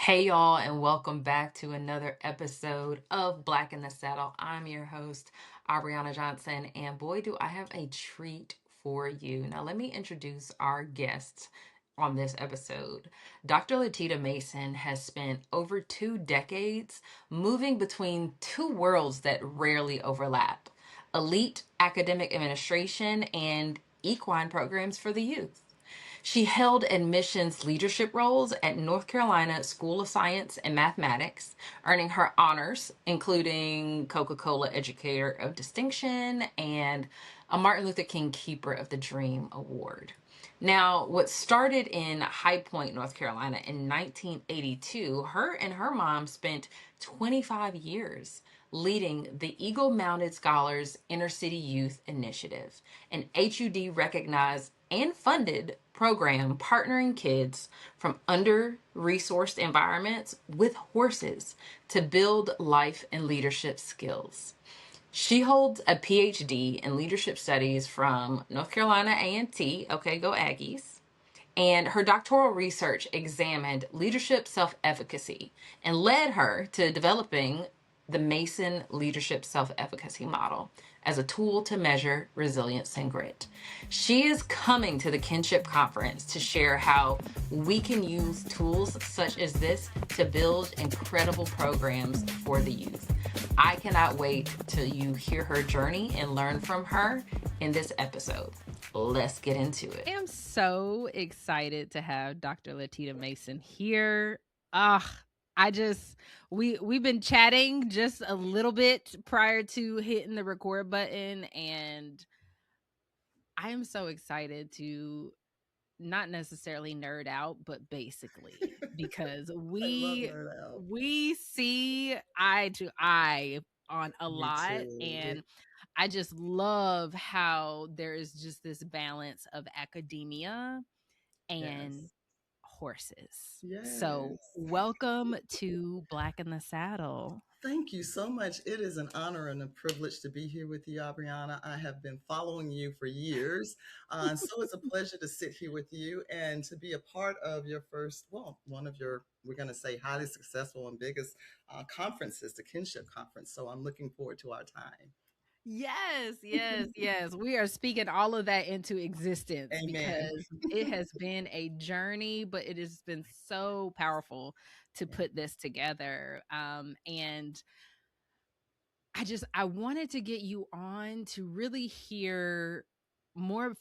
Hey, y'all, and welcome back to another episode of Black in the Saddle. I'm your host, Aubriana Johnson, and boy, do I have a treat for you. Now, let me introduce our guests on this episode. Dr. Letita Mason has spent over 2 decades moving between two worlds that rarely overlap: elite academic administration and equine programs for the youth. She held admissions leadership roles at North Carolina School of Science and Mathematics, earning her honors, including Coca-Cola Educator of Distinction and a Martin Luther King Keeper of the Dream Award. Now, what started in High Point, North Carolina in 1982, her and her mom spent 25 years leading the Eagle Mounted Scholars Inner City Youth Initiative, an HUD recognized and funded program partnering kids from under resourced environments with horses to build life and leadership skills. She holds a PhD in leadership studies from North Carolina A&T, okay, go Aggies. And her doctoral research examined leadership self-efficacy and led her to developing the Mason Leadership Self-Efficacy Model as a tool to measure resilience and grit. She is coming to the Kinship Conference to share how we can use tools such as this to build incredible programs for the youth. I cannot wait till you hear her journey and learn from her in this episode. Let's get into it. I am so excited to have Dr. Letita Mason here. Ah, we've been chatting just a little bit prior to hitting the record button, and I am so excited to not necessarily nerd out, but basically because I love we Nerd Out. we see eye to eye on a Me lot, too. and I just love how there is just this balance of academia and Yes. horses. So, Yes. welcome to Black in the Saddle. Thank you so much. It is an honor and a privilege to be here with you, Aubriana. I have been following you for years. So it's a pleasure to sit here with you and to be a part of your first, well, one of your, we're going to say, highly successful and biggest conferences, the Kinship Conference. So I'm looking forward to our time. Yes, yes, yes. We are speaking all of that into existence Amen. because it has been a journey, but it has been so powerful to Yeah. put this together. And I wanted to get you on to really hear more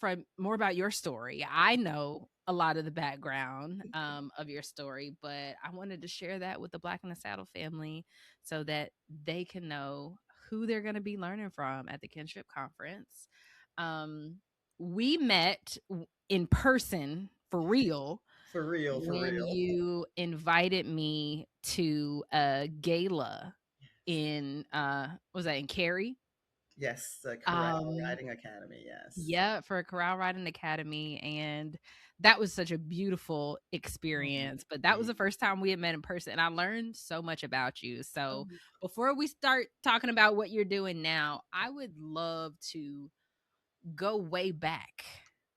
about your story. I know a lot of the background of your story, but I wanted to share that with the Black in the Saddle family so that they can know who they're going to be learning from at the Kinship Conference. Um, we met in person for real For real, for when real. you invited me to a gala in was that in Cary? Yes, the Corral Um Riding Academy. Yes. yeah, for a Corral Riding Academy, and that was such a beautiful Oh, experience. But that was yeah. the first time we had met in person, and I learned so much about you. Oh, So before we start talking about what you're doing now, I would love to go way back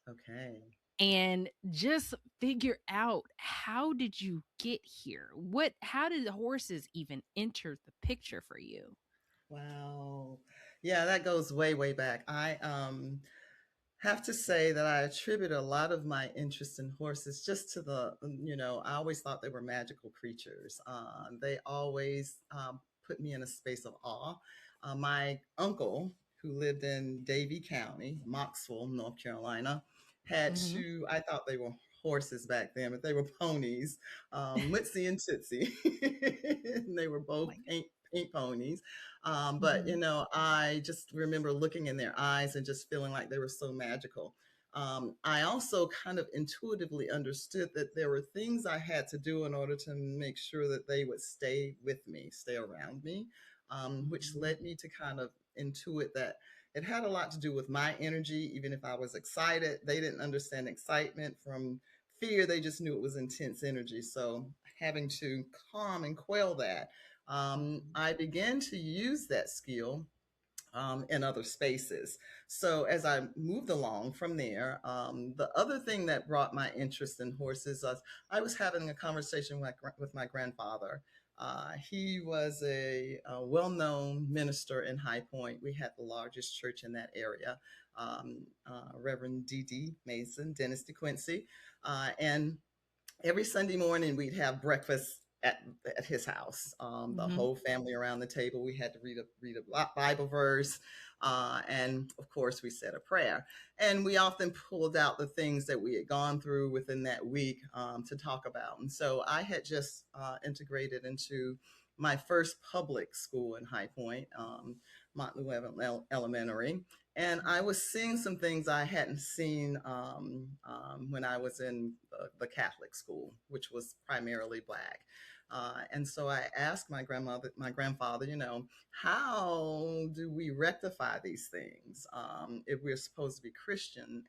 okay. and just figure out, how did you get here? How did the horses even enter the picture for you? Wow. Yeah, that goes way, way back. I have to say that I attribute a lot of my interest in horses just to I always thought they were magical creatures. They always put me in a space of awe. My uncle, who lived in Davie County, Mocksville, North Carolina, had Mhm. two, I thought they were horses back then, but they were ponies, Mitzi and Tootsie. And they were both My paint ponies. But Mhm. I just remember looking in their eyes and just feeling like they were so magical. I also kind of intuitively understood that there were things I had to do in order to make sure that they would stay with me, stay around me, which Mhm. led me to kind of intuit that it had a lot to do with my energy. Even if I was excited, they didn't understand excitement from fear. They just knew it was intense energy. So having to calm and quell that, I began to use that skill in other spaces. So as I moved along from there, the other thing that brought my interest in horses was I was having a conversation with my grandfather. He was a well-known minister in High Point. We had the largest church in that area, Reverend D.D. Mason, Dennis DeQuincy. And every Sunday morning we'd have breakfast at his house. The Mm-hmm. whole family around the table. We had to read a Bible verse, and of course we said a prayer. And we often pulled out the things that we had gone through within that week to talk about. And so I had just integrated into my first public school in High Point, Montlou Elementary, and I was seeing some things I hadn't seen when I was in the Catholic school, which was primarily Black. And so I asked my grandfather, how do we rectify these things if we're supposed to be Christians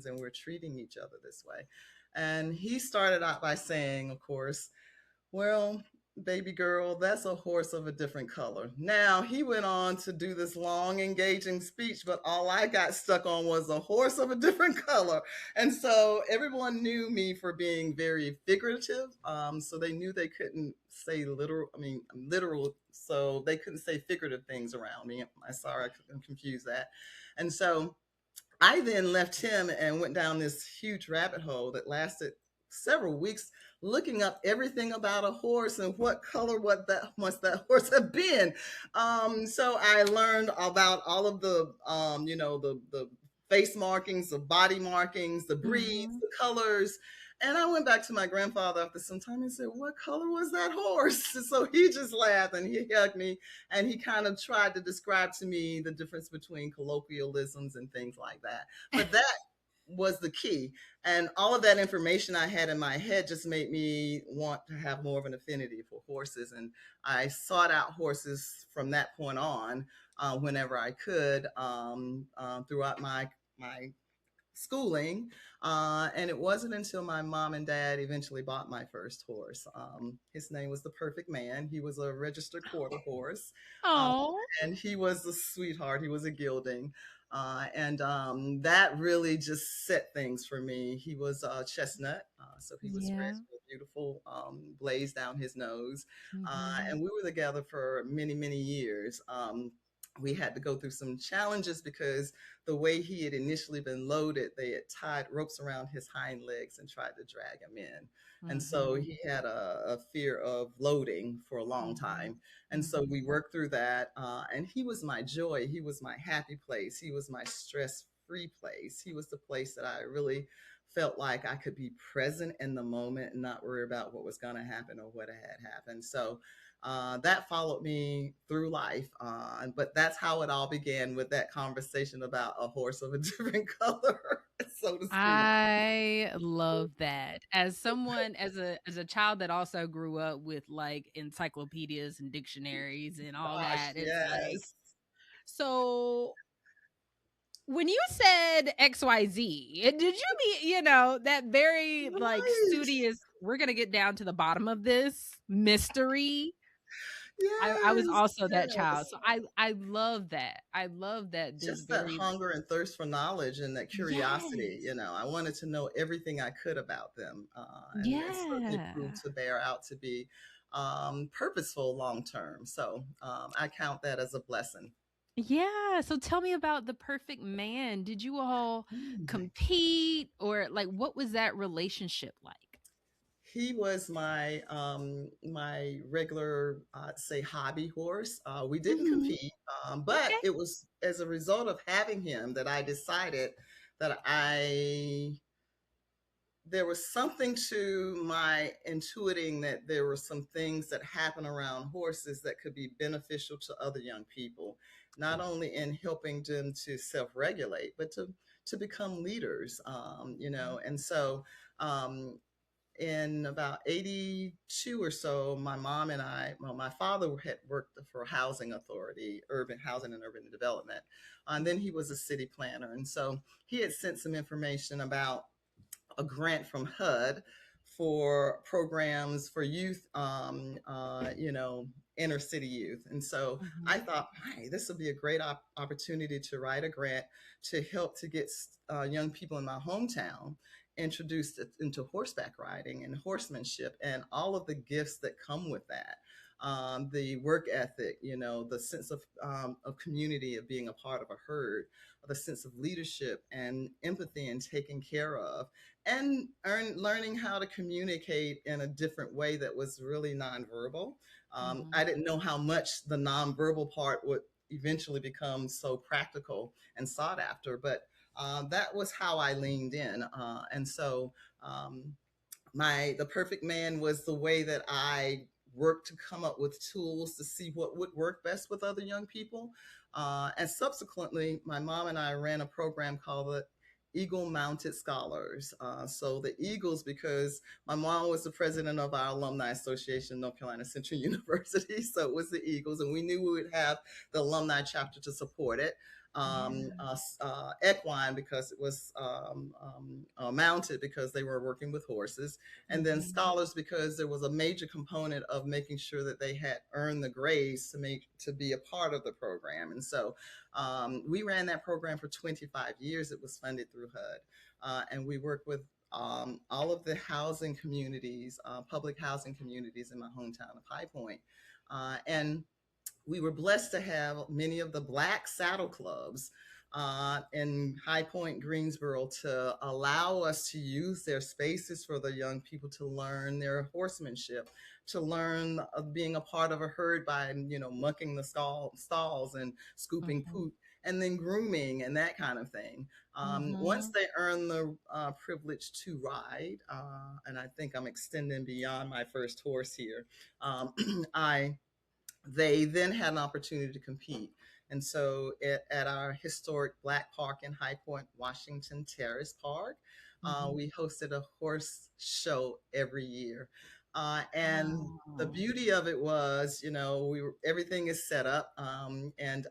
and we're treating each other this way? And he started out by saying, of course, well, baby girl, that's a horse of a different color. Now, he went on to do this long, engaging speech, but all I got stuck on was a horse of a different color. And so everyone knew me for being very figurative. So they knew they couldn't say literal. So they couldn't say figurative things around me. I'm sorry, I couldn't confuse that. And so I then left him and went down this huge rabbit hole that lasted several weeks, looking up everything about a horse and what color what that must that horse have been. So I learned about all of the the face markings, the body markings, the breeds, Mm-hmm. the colors. And I went back to my grandfather after some time and said, "What color was that horse?" So he just laughed and he hugged me and he kind of tried to describe to me the difference between colloquialisms and things like that. But that was the key. And all of that information I had in my head just made me want to have more of an affinity for horses. And I sought out horses from that point on whenever I could throughout my schooling. And it wasn't until my mom and dad eventually bought my first horse. His name was the Perfect Man. He was a registered quarter horse. Uh, Oh, and he was a sweetheart. He was a gelding. And that really just set things for me. He was a chestnut, so he was yeah. raised with a beautiful blaze down his nose. Mm-hmm. And we were together for many, many years. We had to go through some challenges because the way he had initially been loaded, they had tied ropes around his hind legs and tried to drag him in. And so Mm-hmm. he had a fear of loading for a long Mm-hmm. time. And so we worked through that. And he was my joy. He was my happy place. He was my stress free place. He was the place that I really felt like I could be present in the moment and not worry about what was going to happen or what had happened. So that followed me through life. But that's how it all began with that conversation about a horse of a different color, so to speak. I love that. As someone as a child that also grew up with like encyclopedias and dictionaries and all Gosh, that, it's like yes. so when you said XYZ, did you mean, that very like Right. studious, we're gonna get down to the bottom of this mystery? I was Yes. also that child. Yes. So I love that. I love that this Just that very hunger and thirst for knowledge and that curiosity. yes. I wanted to know everything I could about them. And it certainly proved Yeah. to bear out to be purposeful long term. So I count that as a blessing. Yeah. So tell me about the perfect man. Did you all Oh my compete or like what was that relationship like? He was my regular say hobby horse. We didn't Mhm. compete, but Okay. it was as a result of having him that I decided that I there was something to my intuiting that there were some things that happen around horses that could be beneficial to other young people, not only in helping them to self-regulate, but to become leaders. And so um, in about 82 or so, my mom and my father had worked for housing authority, urban housing and urban development. And then he was a city planner. And so he had sent some information about a grant from HUD for programs for youth, inner city youth. And so I Mhm. thought, hey, this would be a great opportunity to write a grant to help to get young people in my hometown introduced into horseback riding and horsemanship and all of the gifts that come with that. The work ethic, the sense of community, of being a part of a herd, the sense of leadership and empathy and taking care of, and learning how to communicate in a different way that was really nonverbal. Mhm. I didn't know how much the nonverbal part would eventually become so practical and sought after, but that was how I leaned in. And so um, the perfect man was the way that I worked to come up with tools to see what would work best with other young people. And subsequently, my mom and I ran a program called the Eagle Mounted Scholars. So the Eagles, because my mom was the president of our Alumni Association, North Carolina Central University. So it was the Eagles, and we knew we would have the alumni chapter to support it. Yeah. Equine, because it was mounted, because they were working with horses, and then Mhm. scholars, because there was a major component of making sure that they had earned the grades to be a part of the program. And so we ran that program for 25 years. It was funded through HUD, and we worked with all of the housing communities, public housing communities in my hometown of High Point. And we were blessed to have many of the Black saddle clubs in High Point, Greensboro, to allow us to use their spaces for the young people to learn their horsemanship, to learn being a part of a herd by, mucking the stalls and scooping Mhm. poop, and then grooming and that kind of thing. Once Mhm. they earn the privilege to ride, and I think I'm extending beyond my first horse here, I they then had an opportunity to compete. And so at our historic Black Park in High Point, Washington Terrace Park, Mhm. we hosted a horse show every year. And the Oh. beauty of it was, everything is set up, and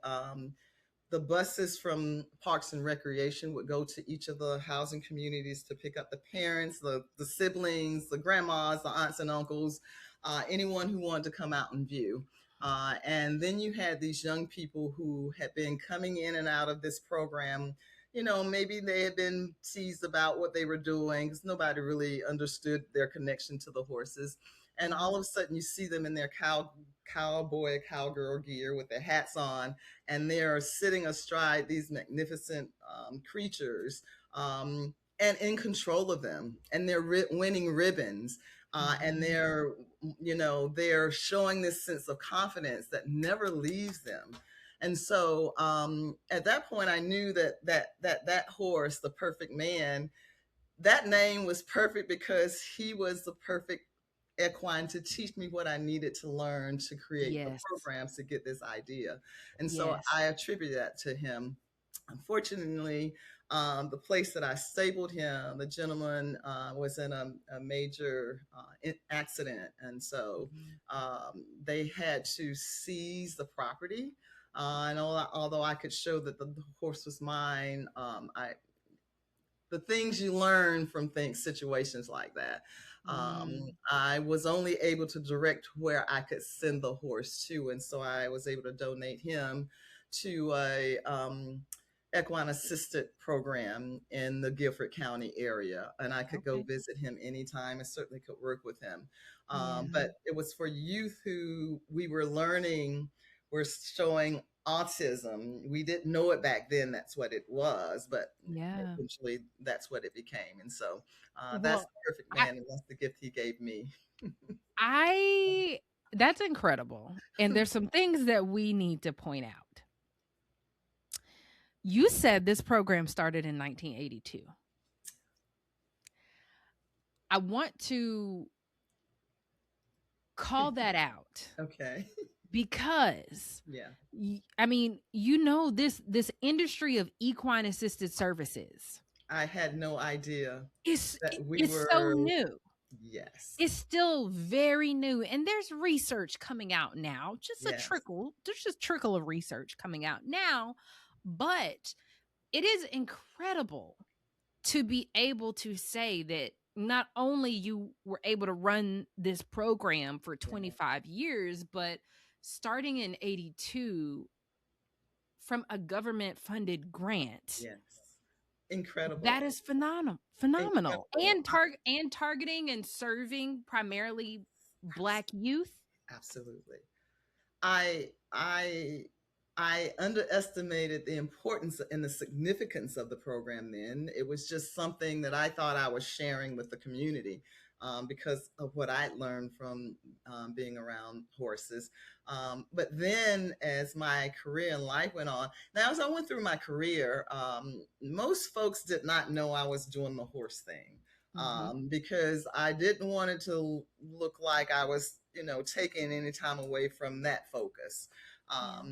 the buses from Parks and Recreation would go to each of the housing communities to pick up the parents, the siblings, the grandmas, the aunts and uncles, anyone who wanted to come out and view. And then you had these young people who had been coming in and out of this program. Maybe they had been teased about what they were doing because nobody really understood their connection to the horses. And all Mhm. of a sudden, you see them in their cowboy, cowgirl gear with their hats on, and they are sitting astride these magnificent creatures, and in control of them, and they're winning ribbons, and Mhm. they're showing this sense of confidence that never leaves them. And so at that point, I knew that horse, the perfect man, that name was perfect because he was the perfect equine to teach me what I needed to learn to create the Yes. programs to get this idea. And so Yes. I attribute that to him. Unfortunately, the place that I stabled him, the gentleman was in a major accident. And so Mhm. they had to seize the property. And although I could show that the horse was mine, the things you learn from situations like that. Mm. I was only able to direct where I could send the horse to, and so I was able to donate him to a equine assisted program in the Guilford County area, and I could go Okay. visit him anytime and certainly could work with him. Yeah. But it was for youth who we were learning were showing autism. We didn't know it back then. That's what it was, but Yeah. eventually that's what it became. And so that's Well, the perfect I man, and that's the gift he gave me. I that's incredible. And there's some things that we need to point out. You said this program started in 1982. I want to call that out Okay. because Yeah. I mean, this industry of equine assisted services I had no idea is that we it's so were, new. yes, It's still very new, and there's research coming out now, just a yes. trickle. There's just trickle of research coming out now, but it is incredible to be able to say that not only you were able to run this program for Yeah. 25 years, but starting in 82 from a government funded grant. Yes. Incredible. That is phenomenal. Incredible. And targeting and serving primarily Black youth. Absolutely. I I I underestimated the importance and the significance of the program then. It was just something that I thought I was sharing with the community, because of what I learned from being around horses. But then, as my career in life went on, now as I went through my career, most folks did not know I was doing the horse thing, Mm-hmm. because I didn't want it to look like I was, taking any time away from that focus. Yeah.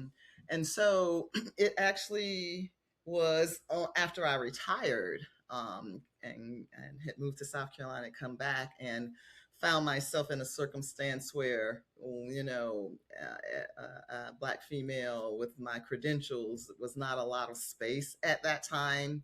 And so it actually was after I retired, and had moved to South Carolina, come back and found myself in a circumstance where, a Black female with my credentials was not a lot of space at that time.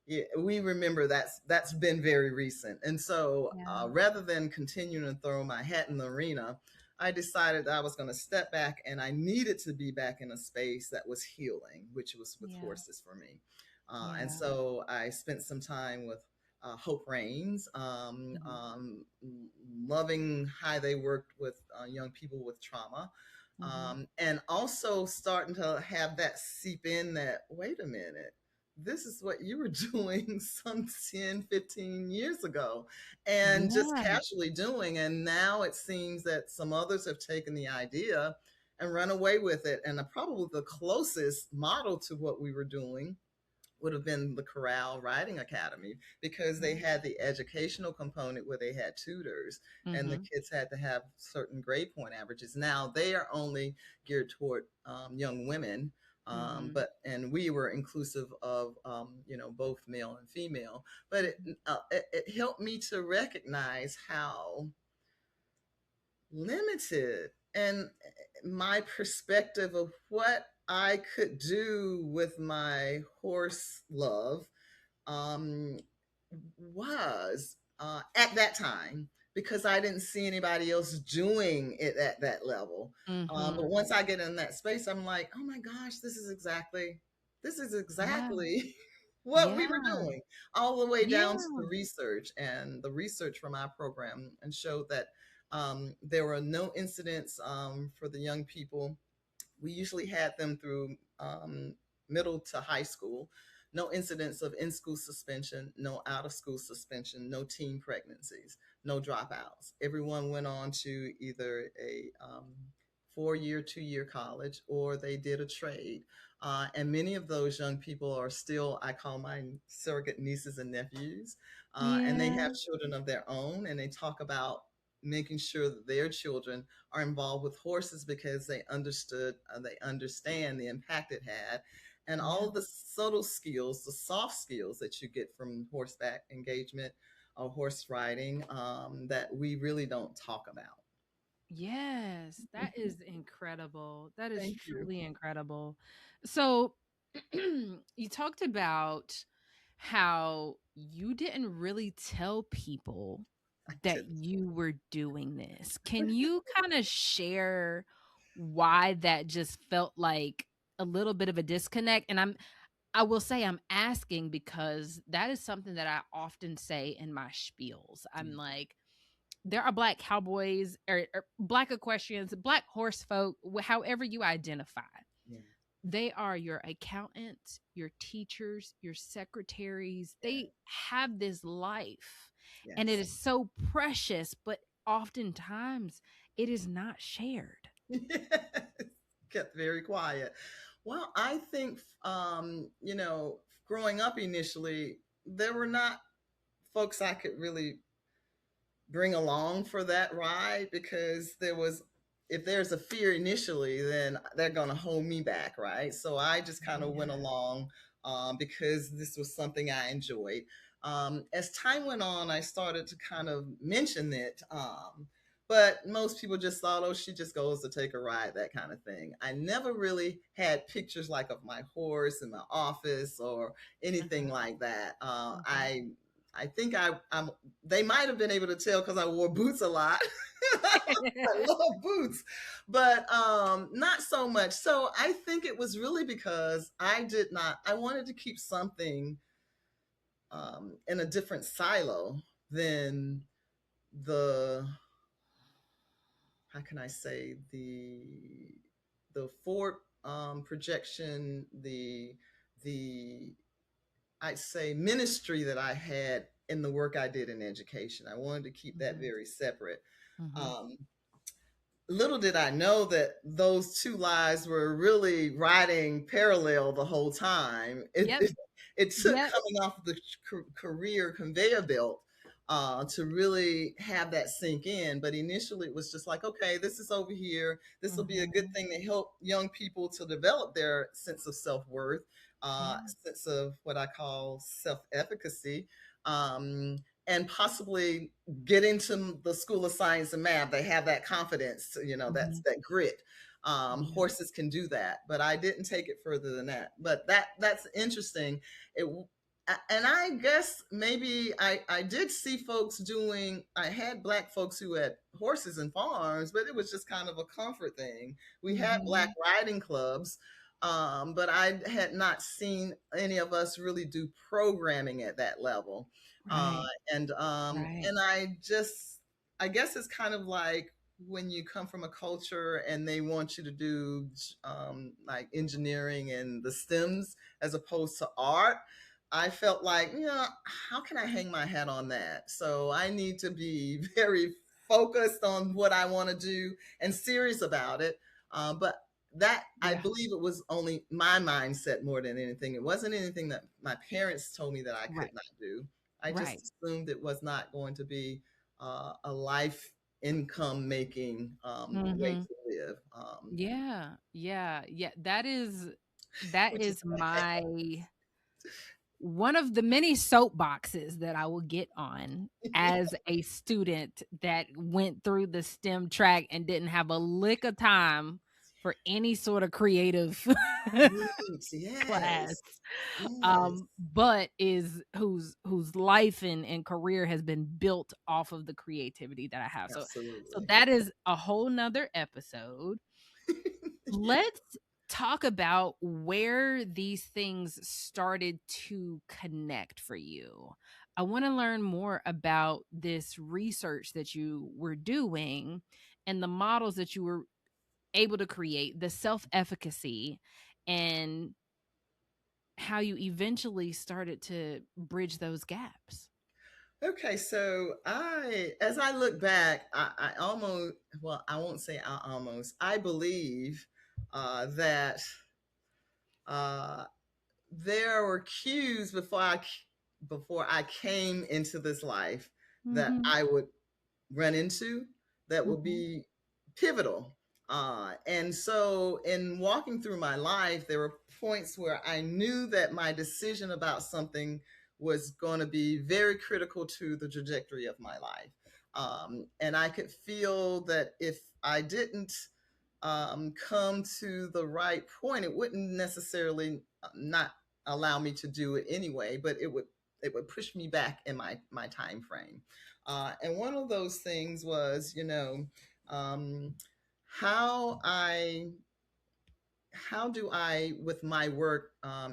Yeah, we remember that's been very recent. And so Yeah. rather than continuing to throw my hat in the arena, I decided that I was going to step back, and I needed to be back in a space that was healing, which was with Yeah. horses for me. And Yeah. so I spent some time with Hope Rains, Mm-hmm. loving how they worked with young people with trauma. Mm-hmm. And also starting to have that seep in that, wait a minute, this is what you were doing some 10, 15 years ago, and just Yeah. casually doing. And now it seems that some others have taken the idea and run away with it. And probably the closest model to what we were doing would have been the Corral Riding Academy, because they Yeah. had the educational component where they had tutors and the Mm-hmm. kids had to have certain grade point averages. Now they are only geared toward young women. Mm-hmm. And we were inclusive of both male and female, but it helped me to recognize how limited and my perspective of what I could do with my horse love um, was at that time, because I didn't see anybody else doing it at that level. Mm-hmm. But once I get in that space, I'm like, oh my gosh, this is Yeah. exactly what we were Yeah. doing, all the way down to Yeah. the research. And the research from our program and showed that there were no incidents for the young people. We usually had them through middle to high school. No incidents of in school suspension, no out of school suspension, no teen pregnancies, no dropouts. Everyone went on to either a 4-year, 2-year college, or they did a trade. And many of those young people are still, I call mine surrogate nieces and nephews, and they Yeah. have children of their own, and they talk about making sure that their children are involved with horses because they understand the impact it had, and all Yeah. of the subtle skills, the soft skills that you get from horseback engagement or horse riding, that we really don't talk about. Yes, that is incredible. That is Thank you. truly incredible. So, you talked about how you didn't really tell people I that didn't. you were doing this. Can you kind of share why that just felt like a little bit of a disconnect? And I will say I'm asking because that is something that I often say in my spiels. I'm Yeah, like, there are Black cowboys or Black equestrians, Black horse folk, however you identify. yeah, They are your accountants, your teachers, your secretaries. yeah, They have this life and it yes. is so precious, but oftentimes it is not shared. Yes. Kept very quiet. Well, I think, growing up initially, there were not folks I could really bring along for that ride, because if there's a fear initially, then they're going to hold me back, right? So I just kind of went Yeah. along, because this was something I enjoyed. As time went on, I started to kind of mention it, but most people just thought, oh, she just goes to take a ride, that kind of thing. I never really had pictures like of my horse in my office or anything Okay. like that. Okay. I think they might have been able to tell because I wore boots a lot. I love boots, but not so much. So I think it was really because I wanted to keep something in a different silo than the, how can I say, the forward projection, the I'd say ministry that I had in the work I did in education. I wanted to keep that very separate. Um, little did I know that those two lives were really riding parallel the whole time. Yep. It took Yep. coming off the career conveyor belt to really have that sink in. But initially, it was just like, okay, this is over here. This will be a good thing to help young people to develop their sense of self-worth, sense of what I call self-efficacy. And possibly get into the School of Science and Math. They have that confidence, that's that grit. Horses can do that, but I didn't take it further than that. But that's interesting. And I guess maybe I did see folks doing, I had Black folks who had horses and farms, but it was just kind of a comfort thing. We had Black riding clubs, but I had not seen any of us really do programming at that level. Right. And Right. and I guess it's kind of like when you come from a culture and they want you to do like engineering and the STEMs as opposed to art. I felt like, how can I hang my hat on that? So I need to be very focused on what I want to do and serious about it. But that, I believe it was only my mindset more than anything. It wasn't anything that my parents told me that I could not do. I just assumed it was not going to be a life income making way to live. Yeah. That is Which is my one of the many soapboxes that I will get on as a student that went through the STEM track and didn't have a lick of time for any sort of creative class. yes, yes, But is whose life and career has been built off of the creativity that I have. So absolutely. that is a whole nother episode. Let's talk about where these things started to connect for you. I want to learn more about this research that you were doing and the models that you were able to create, the self-efficacy, and how you eventually started to bridge those gaps. Okay, so as I look back, I almost, well, I won't say I believe that uh, there were cues before I came into this life that I would run into that would be pivotal. And so, in walking through my life, there were points where I knew that my decision about something was going to be very critical to the trajectory of my life. And I could feel that if I didn't come to the right point, it wouldn't necessarily not allow me to do it anyway, but it would push me back in my time frame. And one of those things was, um, how I how do I, with my work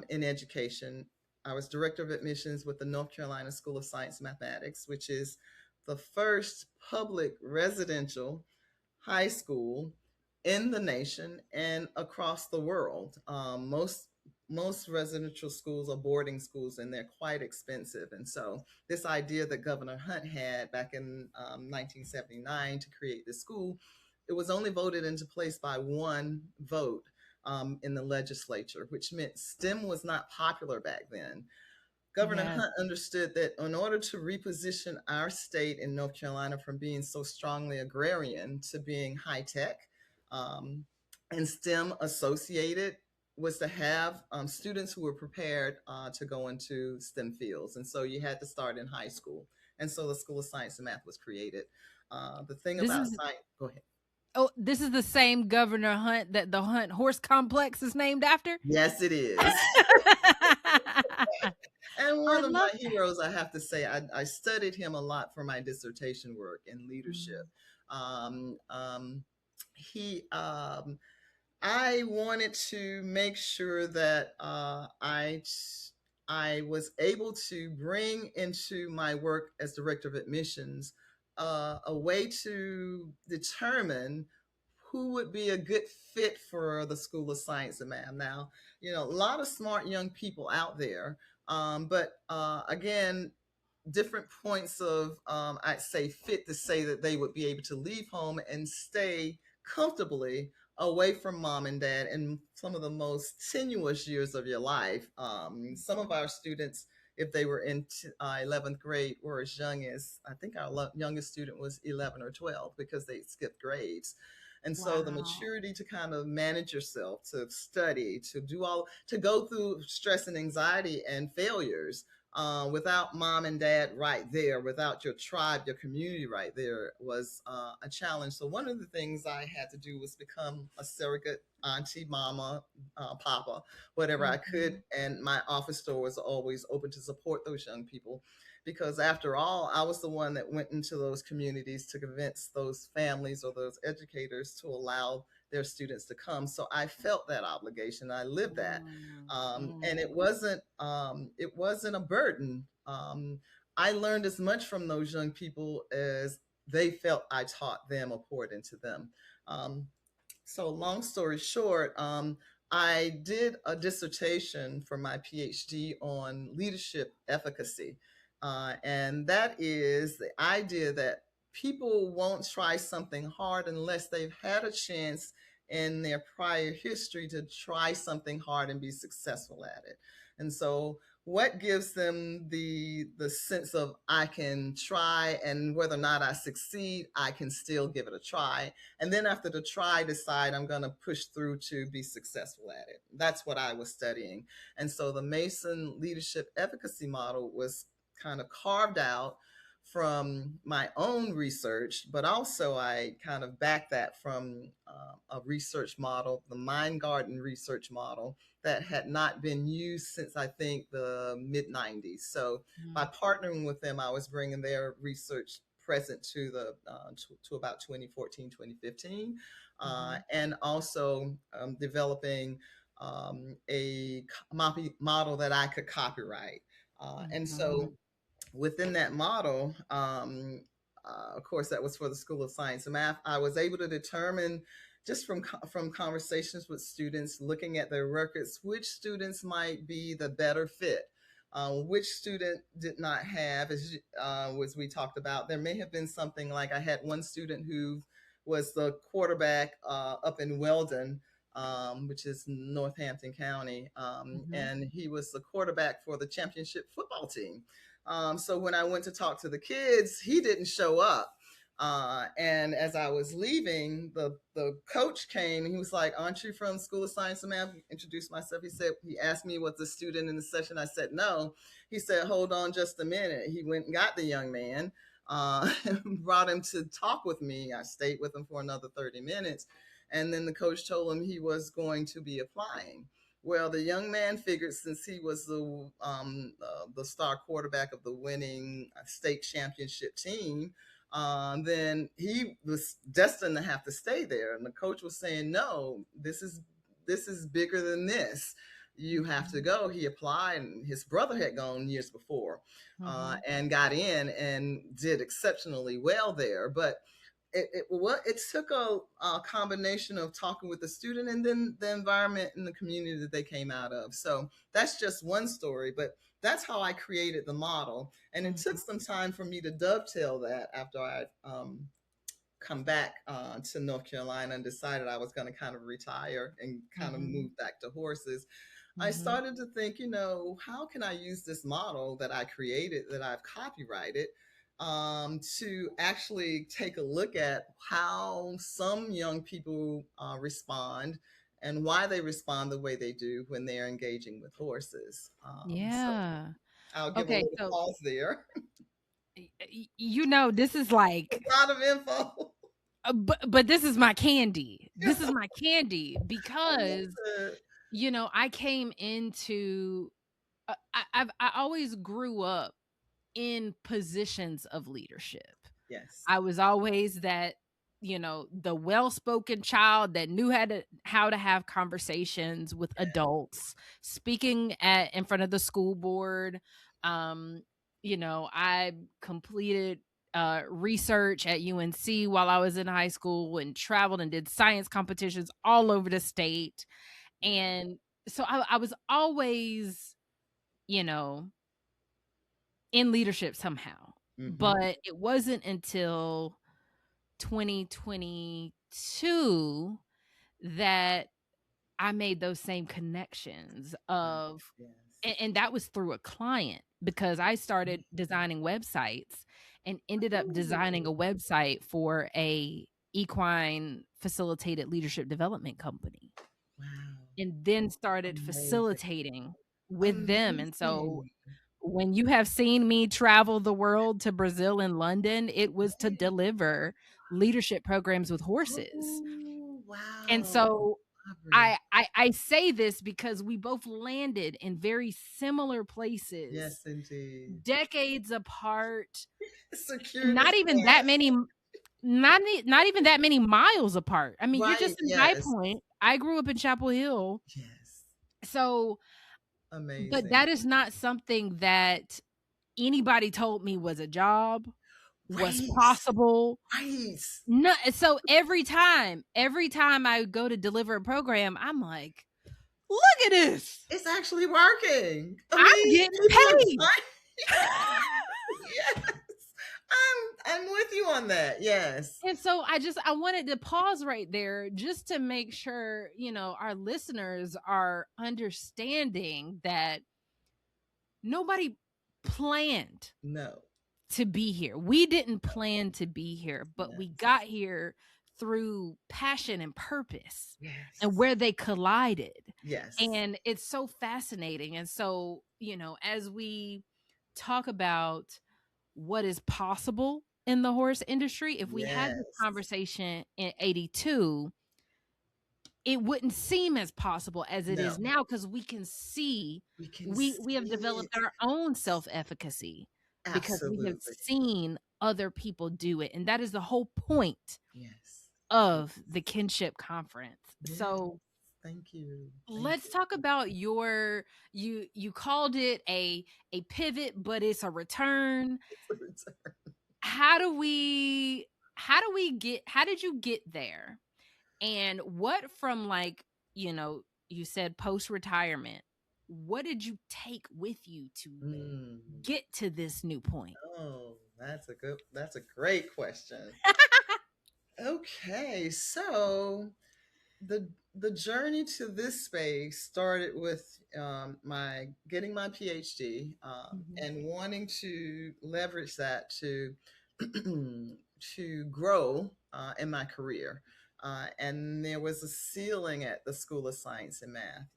in education, I was director of admissions with the North Carolina School of Science and Mathematics, which is the first public residential high school in the nation and across the world. Most residential schools are boarding schools and they're quite expensive. And so this idea that Governor Hunt had back in 1979 to create this school, it was only voted into place by one vote in the legislature, which meant STEM was not popular back then. Governor Hunt understood that in order to reposition our state in North Carolina from being so strongly agrarian to being high tech and STEM associated, was to have students who were prepared to go into STEM fields. And so you had to start in high school. And so the School of Science and Math was created. The thing about science, go ahead. Oh, this is the same Governor Hunt that the Hunt Horse Complex is named after? Yes, it is. And I one of my love that. heroes, I have to say, I studied him a lot for my dissertation work in leadership. Mm, Um, um, he I wanted to make sure that I was able to bring into my work as director of admissions a way to determine who would be a good fit for the School of Science and Math. Now, a lot of smart young people out there, but again, different points of, I'd say, fit to say that they would be able to leave home and stay comfortably away from mom and dad in some of the most tenuous years of your life. Some of our students, if they were in 11th grade, were as young as, I think our youngest student was 11 or 12 because they skipped grades. And so the wow. maturity to kind of manage yourself, to study, to go through stress and anxiety and failures without mom and dad right there, without your tribe, your community right there, was a challenge. So one of the things I had to do was become a surrogate auntie, mama, papa, whatever I could. Mhm. And my office door was always open to support those young people. Because after all, I was the one that went into those communities to convince those families or those educators to allow their students to come. So I felt that obligation. I lived that, Mm, and mm, it wasn't a burden. I learned as much from those young people as they felt I taught them or poured into them. Um, so long story short, I did a dissertation for my PhD on leadership efficacy. And that is the idea that people won't try something hard unless they've had a chance in their prior history to try something hard and be successful at it. And so what gives them the sense of I can try, and whether or not I succeed, I can still give it a try, and then after the try, decide I'm going to push through to be successful at it. That's what I was studying. And so the Mason Leadership Efficacy Model was kind of carved out from my own research, but also I kind of backed that from a research model, the Mind Garden research model, that had not been used since I think the mid 90s. So by mm, partnering with them, I was bringing their research present to the to about 2014, 2015, mhm, and also developing a model that I could copyright. And mhm, so within that model, of course, that was for the School of Science and Math. I was able to determine just from conversations with students, looking at their records, which students might be the better fit. Which student did not have, as we talked about, there may have been something like I had one student who was the quarterback up in Weldon, which is Northampton County, mhm. and he was the quarterback for the championship football team. So when I went to talk to the kids, he didn't show up. And as I was leaving, the coach came and he was like, "Aren't you from School of Science and Math?" Introduced myself. He asked me was a student in the session. I said no. He said, "Hold on just a minute." He went and got the young man, brought him to talk with me. I stayed with him for another 30 minutes. And then the coach told him he was going to be applying. Well, the young man figured since he was the star quarterback of the winning state championship team, then he was destined to have to stay there. And the coach was saying, "No, this is bigger than this. You have to Mhm, go." He applied, and his brother had gone years before, mhm, and got in and did exceptionally well there. But it took a combination of talking with the student and then the environment and the community that they came out of. So that's just one story, but that's how I created the model. And it took mhm, some time for me to dovetail that after I come back to North Carolina and decided I was going to kind of retire and kind of mhm, move back to horses. I mhm. started to think, how can I use this model that I created, that I've copyrighted, to actually take a look at how some young people respond and why they respond the way they do when they're engaging with horses. So Yeah. I'll give a Okay, little so pause there. this is like, A lot of info. but this is my candy. This is my candy I love because it. I came into I always grew up in positions of leadership. Yes. I was always that, the well-spoken child that knew how to have conversations with adults, speaking in front of the school board. Um, I completed research at UNC while I was in high school and traveled and did science competitions all over the state. Wow. And so I was always, you know, in leadership somehow. Mm-hmm. But it wasn't until 2022 that I made those same connections of, Yes. and that was through a client because I started designing websites and ended up designing a Ooh, website for a equine facilitated leadership development company, wow. and then started Amazing. facilitating with them. And so Amazing. when you have seen me travel the world to Brazil and London, it was to deliver leadership programs with horses. Oh, And wow. so Aubrey. I say this because we both landed in very similar places, Yes, indeed. decades apart, Circuitous not even that path. many not even that many miles apart. I mean, you're Right. just in High Yes. Point. I grew up in Chapel Hill. Yes. So, but Amazing. that is not something that anybody told me was a job, was Right. possible. Right. No, so every time I go to deliver a program, I'm like, look at this. It's actually working. I I'm mean, getting people are paid. yes. I'm with you on that. Yes. And so I wanted to pause right there just to make sure, our listeners are understanding that nobody planned No. to be here. We didn't plan to be here, but we Yes. got here through passion and purpose and Yes. where they collided. Yes. And it's so fascinating. And so, as we talk about what is possible in the horse industry, if we had this Yes. conversation in 82, it wouldn't seem as possible as it is No. now because we can see We can we have see developed it. our own self-efficacy because we have Absolutely. seen other people do it. And that is the whole point Yes. of the Kinship Conference. Yes. So Thank you. Thank let's talk about you called it a pivot, but it's a return. you. How did you get there? And what from you said post retirement, what did you take with you to Mm. get to this new point? Oh, that's a great question. Okay, so the journey to this space started with my getting my PhD Mhm. and wanting to leverage that to to grow in my career. And there was a ceiling at the School of Science and Math.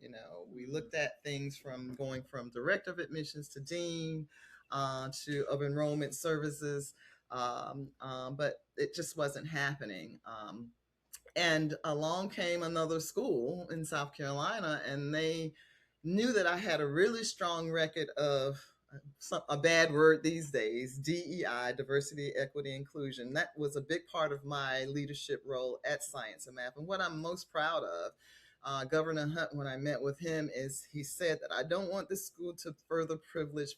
We looked at things from going from director of admissions to dean to of enrollment services, but it just wasn't happening. And along came another school in South Carolina, and they knew that I had a really strong record of a bad word these days, DEI, diversity, equity, inclusion. That was a big part of my leadership role at Science and Math. And what I'm most proud of, Governor Hunt, when I met with him, is he said that I don't want this school to further privileged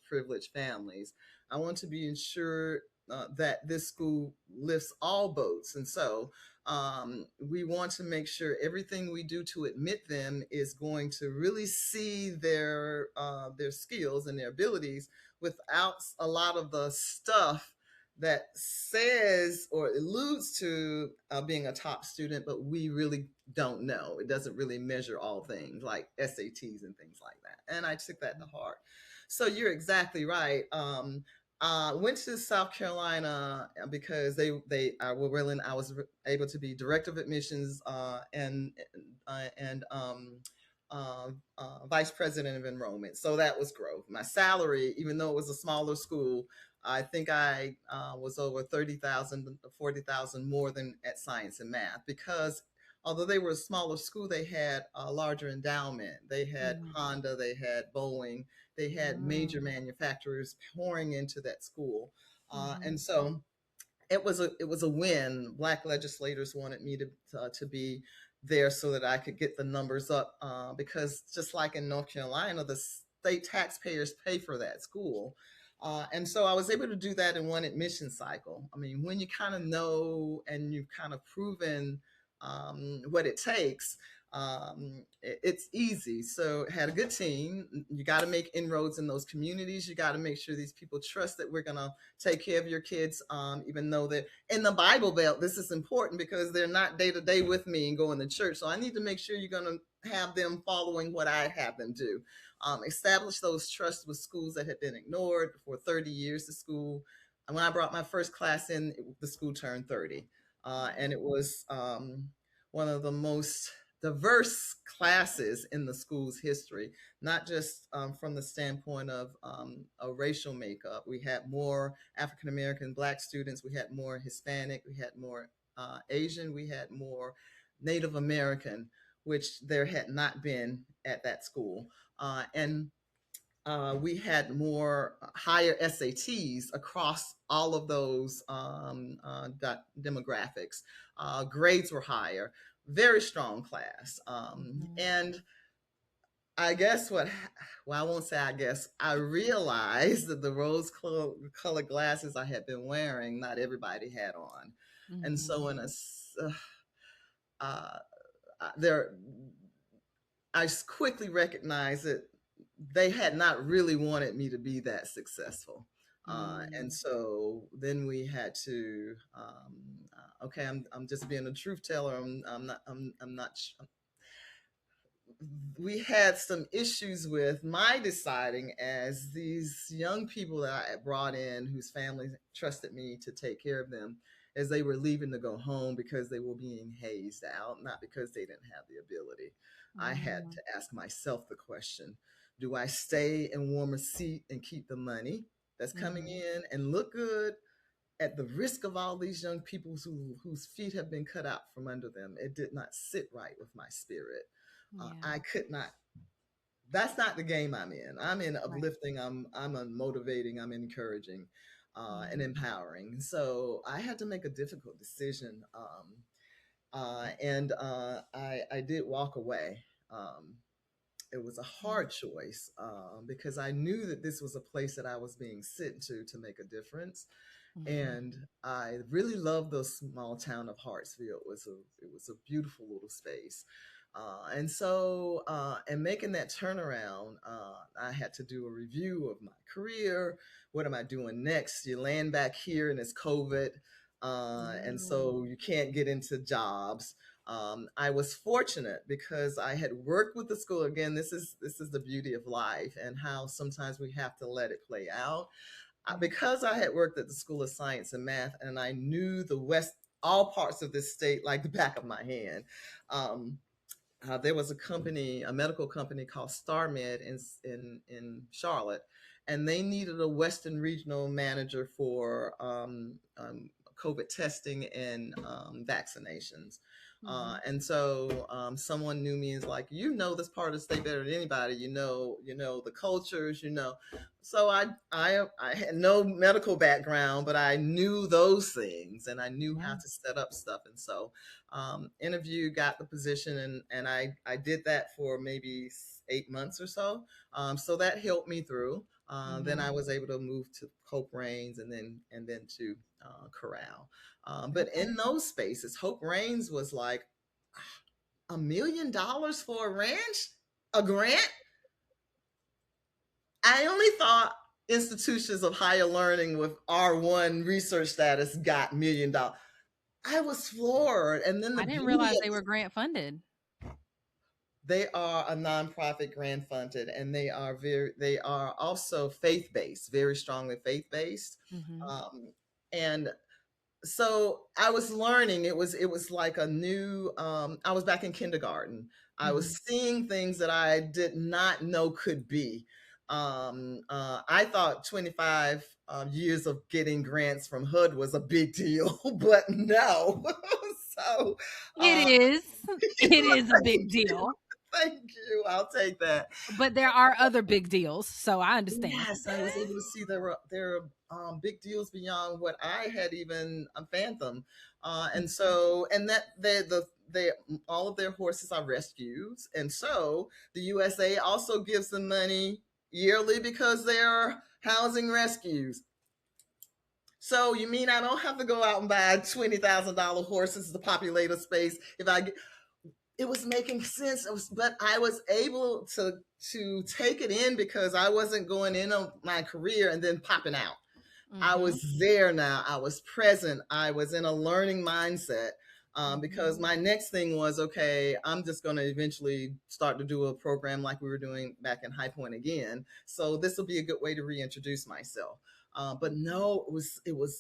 families. I want to be ensured that this school lifts all boats. And so we want to make sure everything we do to admit them is going to really see their skills and their abilities without a lot of the stuff that says or alludes to being a top student, but we really don't know. It doesn't really measure all things like SATs and things like that. And I took that to heart. So you're exactly right. Went to South Carolina because they were willing. I was able to be director of admissions and vice president of enrollment. So that was growth. My salary, even though it was a smaller school, I think I was over 30,000, 40,000 more than at Science and Math because although they were a smaller school, they had a larger endowment. They had Mhm. Honda, they had Boeing, They had major manufacturers pouring into that school. And so it was a win. Black legislators wanted me to be there so that I could get the numbers up, because just like in North Carolina, the state taxpayers pay for that school. And so I was able to do that in one admission cycle. I mean, when you kind of know and you've kind of proven what it takes, it's easy. So had a good team. You got to make inroads in those communities. You got to make sure these people trust that we're going to take care of your kids, even though they're in the Bible Belt. This is important because they're not day to day with me and going to church. So I need to make sure you're going to have them following what I have them do. Establish those trusts with schools that had been ignored for 30 years. The school, when I brought my first class in, the school turned 30. And it was one of the most diverse classes in the school's history, not just from the standpoint of a racial makeup. We had more African American, Black students, we had more Hispanic, we had more Asian, we had more Native American, which there had not been at that school. And we had more higher SATs across all of those demographics. Grades were higher, very strong class. And I guess well, I won't say I guess, I realized that the rose colored glasses I had been wearing, not everybody had on. And so I quickly recognized that they had not really wanted me to be that successful. And so then we had to, okay, I'm just being a truth teller. I'm not, we had some issues with my deciding, as these young people that I had brought in whose families trusted me to take care of them, as they were leaving to go home because they were being hazed out, not because they didn't have the ability. I had to ask myself the question, do I stay and warm a seat and keep the money that's coming in and look good at the risk of all these young people whose feet have been cut out from under them? It did not sit right with my spirit. I could not. That's not the game I'm in. I'm in uplifting. I'm motivating. I'm encouraging, and empowering. So I had to make a difficult decision, and I did walk away. It was a hard choice, because I knew that this was a place that I was being sent to make a difference. And I really loved the small town of Hartsville. It was a beautiful little space. And so, and making that turnaround, I had to do a review of my career. What am I doing next? You land back here and it's COVID. And so you can't get into jobs. I was fortunate because I had worked with the school. Again, this is the beauty of life and how sometimes we have to let it play out. Because I had worked at the School of Science and Math, and I knew all parts of this state like the back of my hand. There was a medical company called StarMed in Charlotte, and they needed a Western regional manager for COVID testing and vaccinations. And so someone knew me and was like, this part of the state better than anybody. The cultures. So I had no medical background, but I knew those things, and I knew how to set up stuff. And so interview, got the position, and I did that for maybe 8 months or so. So that helped me through. Then I was able to move to Hope Reigns and then to Corral. But in those spaces, Hope Reigns was like $1 million for a ranch, a grant. I only thought institutions of higher learning with R1 research status got $1 million. I was floored. And then I didn't realize they were grant funded. They are a nonprofit grant funded, and they are also faith-based, very strongly faith-based. And so I was learning. It was like a new, I was back in kindergarten. I was seeing things that I did not know could be. I thought 25 years of getting grants from HUD was a big deal, but no. So it is a big deal. Thank you. I'll take that. But there are other big deals, so I understand. Yes, I was able to see there are big deals beyond what I had even fathomed, and so and that they all of their horses are rescues, and so the USA also gives them money yearly because they're housing rescues. So you mean I don't have to go out and buy $20,000 horses to populate a space if I get, it was making sense. But I was able to take it in because I wasn't going in on my career and then popping out. I was there now. I was present. I was in a learning mindset because my next thing was, okay, I'm just going to eventually start to do a program like we were doing back in High Point again. So this will be a good way to reintroduce myself. But no,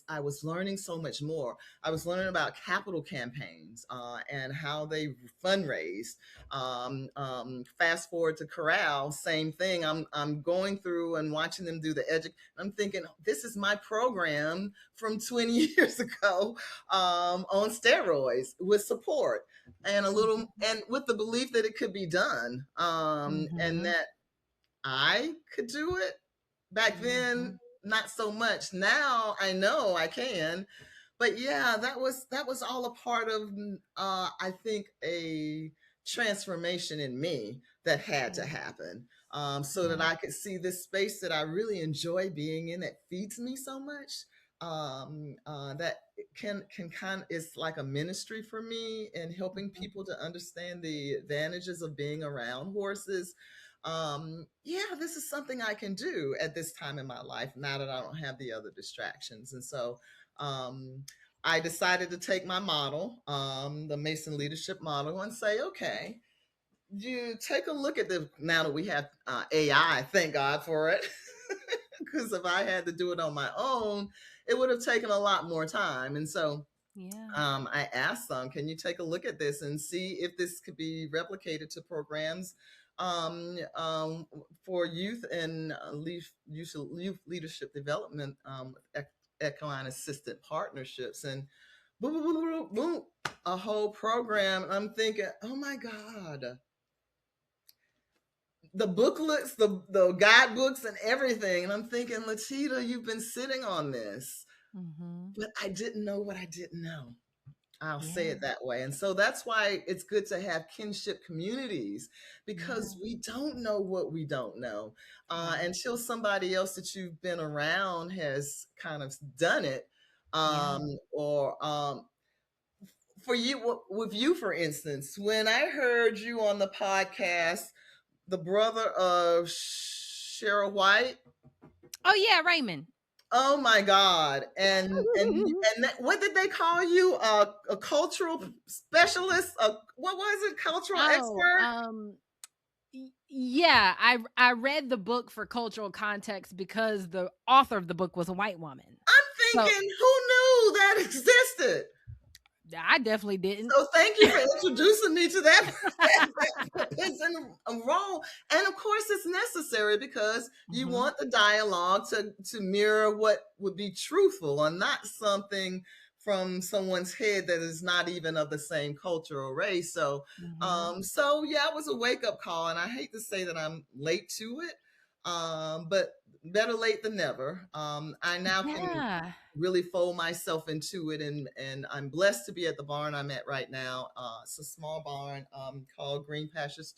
I was learning so much more. I was learning about capital campaigns and how they fundraise. Fast forward to Corral, same thing. I'm going through and watching them do the I'm thinking, this is my program from 20 years ago on steroids with support and a little, and with the belief that it could be done and that I could do it. Back then, not so much. Now I know I can. But yeah, that was all a part of I think a transformation in me that had to happen so that I could see this space that I really enjoy being in that feeds me so much. That can kind of, it's like a ministry for me in helping people to understand the advantages of being around horses. Yeah, this is something I can do at this time in my life now that I don't have the other distractions. And so um, I decided to take my model, the Mason Leadership Model, and say, okay, you take a look at the, now that we have AI, thank God for it. Because if I had to do it on my own, it would have taken a lot more time. And so I asked them, can you take a look at this and see if this could be replicated to programs um, um, for youth and youth leadership development with equine assistant partnerships? And boom, boom, boom, boom, boom, a whole program. And I'm thinking, oh my God, the booklets, the guidebooks and everything. And I'm thinking, Letita, you've been sitting on this. But I didn't know what I didn't know. I'll say it that way. And so that's why it's good to have kinship communities because we don't know what we don't know until somebody else that you've been around has kind of done it. Or for you, with you, for instance, when I heard you on the podcast, the brother of Cheryl White. Oh yeah, Raymond. Oh my God! And what did they call you? A cultural specialist? What was it? Cultural expert? Yeah, I read the book for cultural context because the author of the book was a white woman. I'm thinking, who knew that existed? I definitely didn't. So thank you for introducing me to that. It's in a role, and of course, it's necessary because you want the dialogue to mirror what would be truthful and not something from someone's head that is not even of the same culture or race. So, so yeah, it was a wake up call, and I hate to say that I'm late to it, but better late than never. I now can really fold myself into it, and I'm blessed to be at the barn I'm at right now. It's a small barn called Green Pastures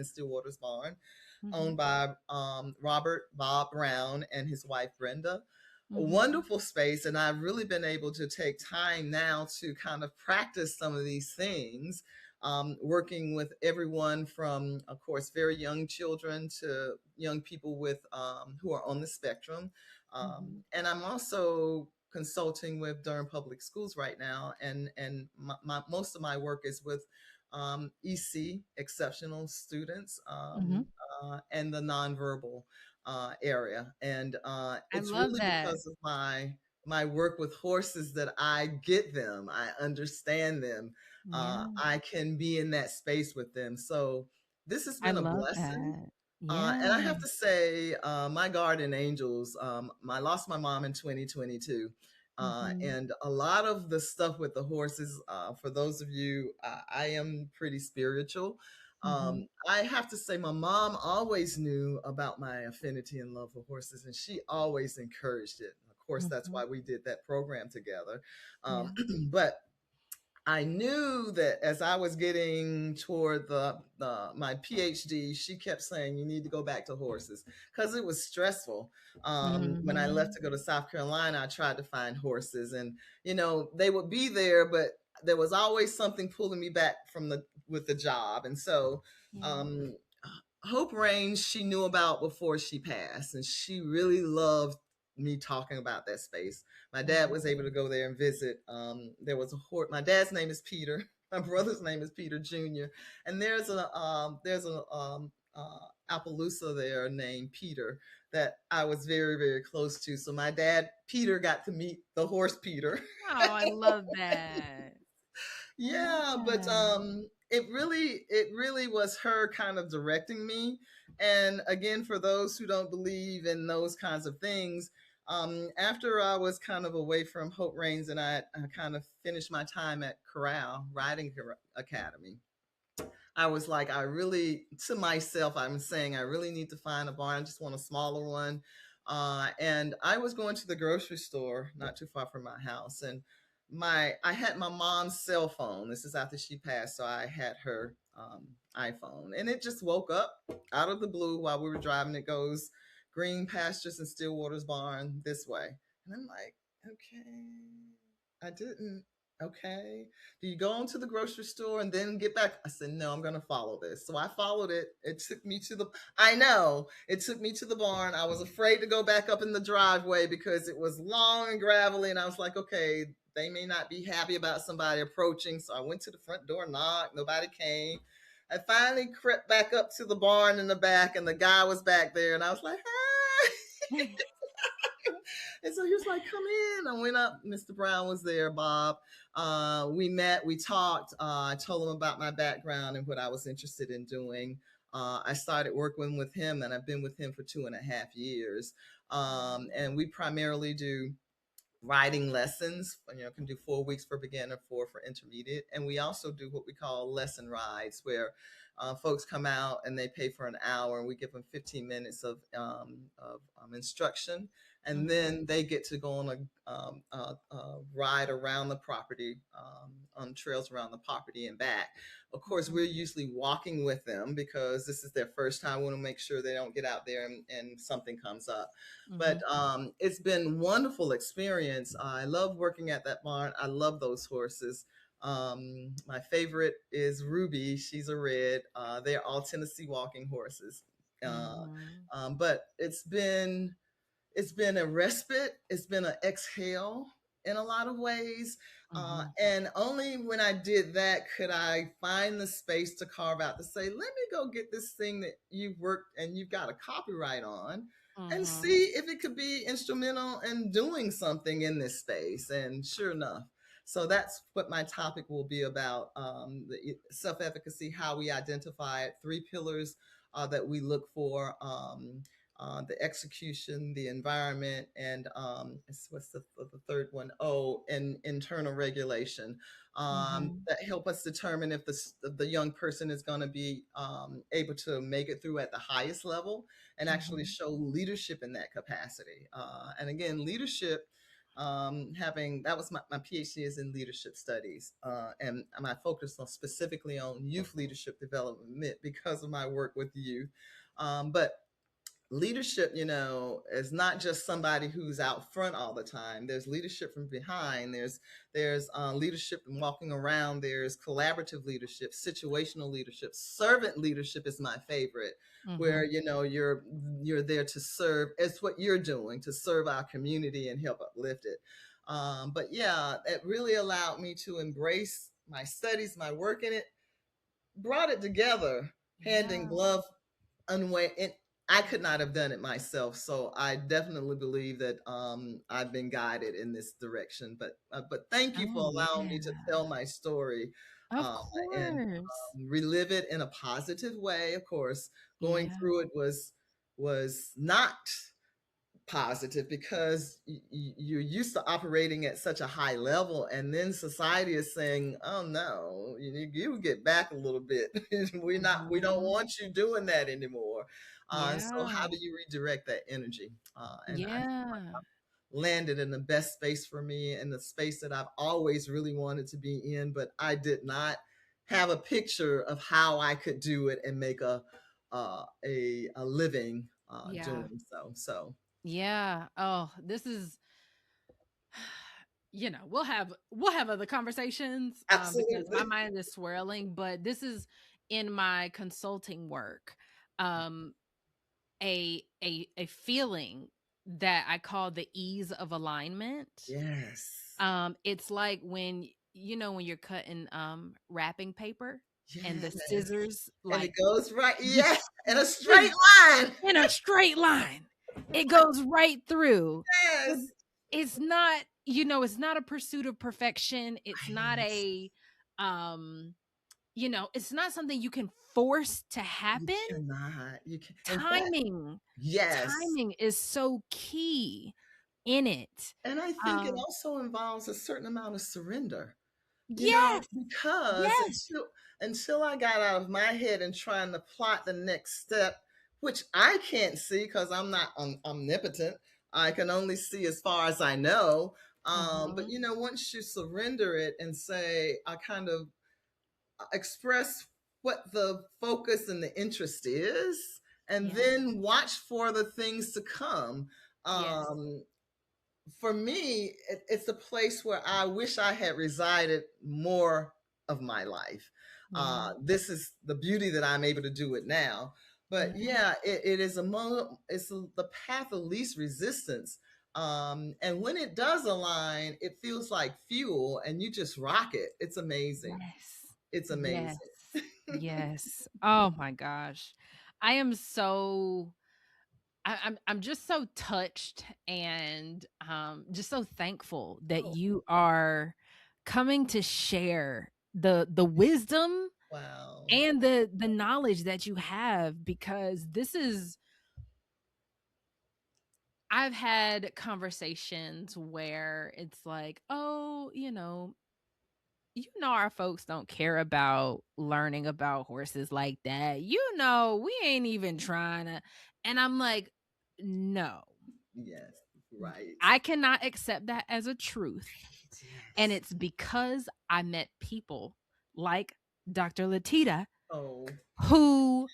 Stillwater's Barn, owned by Robert Bob Brown and his wife Brenda. A wonderful space, and I've really been able to take time now to kind of practice some of these things, working with everyone from, of course, very young children to young people with who are on the spectrum. And I'm also consulting with Durham Public Schools right now, and most of my work is with EC, exceptional students, and the nonverbal area. And it's really because of my work with horses that I get them, I understand them, I can be in that space with them. So this has been a blessing. And I have to say, my guardian angels, I lost my mom in 2022. And a lot of the stuff with the horses, for those of you, I am pretty spiritual. Mm-hmm. I have to say, my mom always knew about my affinity and love for horses, and she always encouraged it. Of course, that's Mm-hmm. why we did that program together. Yeah. But I knew that as I was getting toward my PhD, she kept saying, "You need to go back to horses," because it was stressful. When I left Mm-hmm. to go to South Carolina, I tried to find horses, and they would be there, but there was always something pulling me back from the with the job, and so. Yeah. Um, Hope Range she knew about before she passed, and she really loved me talking about that space. My dad was able Mm-hmm. to go there and visit. There was a horse. My dad's name is Peter. My brother's name is Peter Jr. And there's a Appaloosa there named Peter that I was very very close to. So my dad Peter got to meet the horse Peter. Oh, I love that. I love Yeah, but that. it really was her kind of directing me. And again, for those who don't believe in those kinds of things, after I was kind of away from Hope Reigns and I kind of finished my time at Corral Riding Academy, I was like, I really, to myself, I'm saying I really need to find a barn. I just want a smaller one. And I was going to the grocery store not too far from my house, and I had my mom's cell phone. This is after she passed, so I had her iPhone, and it just woke up out of the blue while we were driving. It goes Green Pastures and Stillwater's barn this way, and I'm like, okay, I didn't. Okay, do you go into the grocery store and then get back? I said, no, I'm going to follow this. So I followed it. It took me to I know, it took me to the barn. I was afraid to go back up in the driveway because it was long and gravelly. And I was like, okay, they may not be happy about somebody approaching. So I went to the front door, knocked, nobody came. I finally crept back up to the barn in the back, and the guy was back there. And I was like, hi. And so he was like, come in. I went up. Mr. Brown was there, Bob. We met, we talked. I told him about my background and what I was interested in doing. I started working with him, and I've been with him for 2.5 years. And we primarily do riding lessons. Can do 4 weeks for beginner, 4 for intermediate. And we also do what we call lesson rides, where folks come out and they pay for an hour, and we give them 15 minutes of instruction. And Mm-hmm. then they get to go on a ride around the property, on trails around the property and back. Of course, we're usually walking with them because this is their first time. We want to make sure they don't get out there and something comes up. Mm-hmm. But it's been wonderful experience. I love working at that barn. I love those horses. My favorite is Ruby. She's a red. They're all Tennessee walking horses. Uh, Mm-hmm. but it's been a respite. It's been an exhale in a lot of ways. Mm-hmm. And only when I did that could I find the space to carve out to say, let me go get this thing that you've worked and you've got a copyright on, and Mm-hmm. see if it could be instrumental in doing something in this space. And sure enough, so that's what my topic will be about, the self-efficacy, how we identify it, 3 pillars that we look for. The execution, the environment, and what's the third one? Oh, and internal regulation, Mm-hmm. that help us determine if the young person is going to be able to make it through at the highest level and actually Mm-hmm. show leadership in that capacity. And again, leadership. Having that was my PhD is in leadership studies, and my focus on specifically on youth leadership development because of my work with youth. But leadership, is not just somebody who's out front all the time. There's leadership from behind. There's leadership and walking around. There's collaborative leadership, situational leadership, servant leadership is my favorite, Mm-hmm. where you're there to serve. It's what you're doing to serve our community and help uplift it. But yeah, it really allowed me to embrace my studies, my work in it, brought it together, hand in Yeah. glove, unway. And I could not have done it myself. So I definitely believe that I've been guided in this direction. But thank you for Oh allowing me to yeah. tell my story, Of and course. relive it in a positive way. Of course, going Yeah. through it was not positive because you're used to operating at such a high level, and then society is saying, oh no, you get back a little bit. We don't Mhm. want you doing that anymore. So Yeah. how do you redirect that energy? And I Yeah. landed in the best space for me, and the space that I've always really wanted to be in, but I did not have a picture of how I could do it and make a living Yeah. doing so. So Yeah. Oh, this is we'll have other conversations because my absolutely. mind is swirling, but this is in my consulting work. Um a feeling that I call the ease of alignment. Yes. It's like when you're cutting wrapping paper and the Yes. scissors And it like goes right. yeah, Yes. In a straight it line. in a straight line. It goes right through. It, Yes. it's not a pursuit of perfection. It's not Right. um it's not something you can force to You happen. cannot. You can. In fact, Timing. yes. Timing is so key in it. And I think it Um also involves a certain amount of surrender. yes. Because Yes. until I got out of my head and trying to plot the next step, which I can't see because I'm not omnipotent. I can only see as far as I know. But Mhm. once you surrender it and say, I kind of express what the focus and the interest is, and Yeah. then watch for the things to come. Yes. Um, for me, it's a place where I wish I had resided more of my life. Yeah. This is the beauty that I'm able to do it now. But Yeah. yeah, it is the path of least resistance. And when it does align, it feels like fuel, and you just rock it. It's amazing. Yes. It's Yes. amazing. Yes. Oh my gosh. I am so I'm just so touched and just so thankful that Oh, you are coming to share the wisdom wow. and the knowledge that you have, because I've had conversations where it's like, oh, our folks don't care about learning about horses like that. We ain't even trying to. And I'm like, no, Yes, right. I cannot accept that as a truth. And Yes. it's because I met people like Dr. Letita Oh, who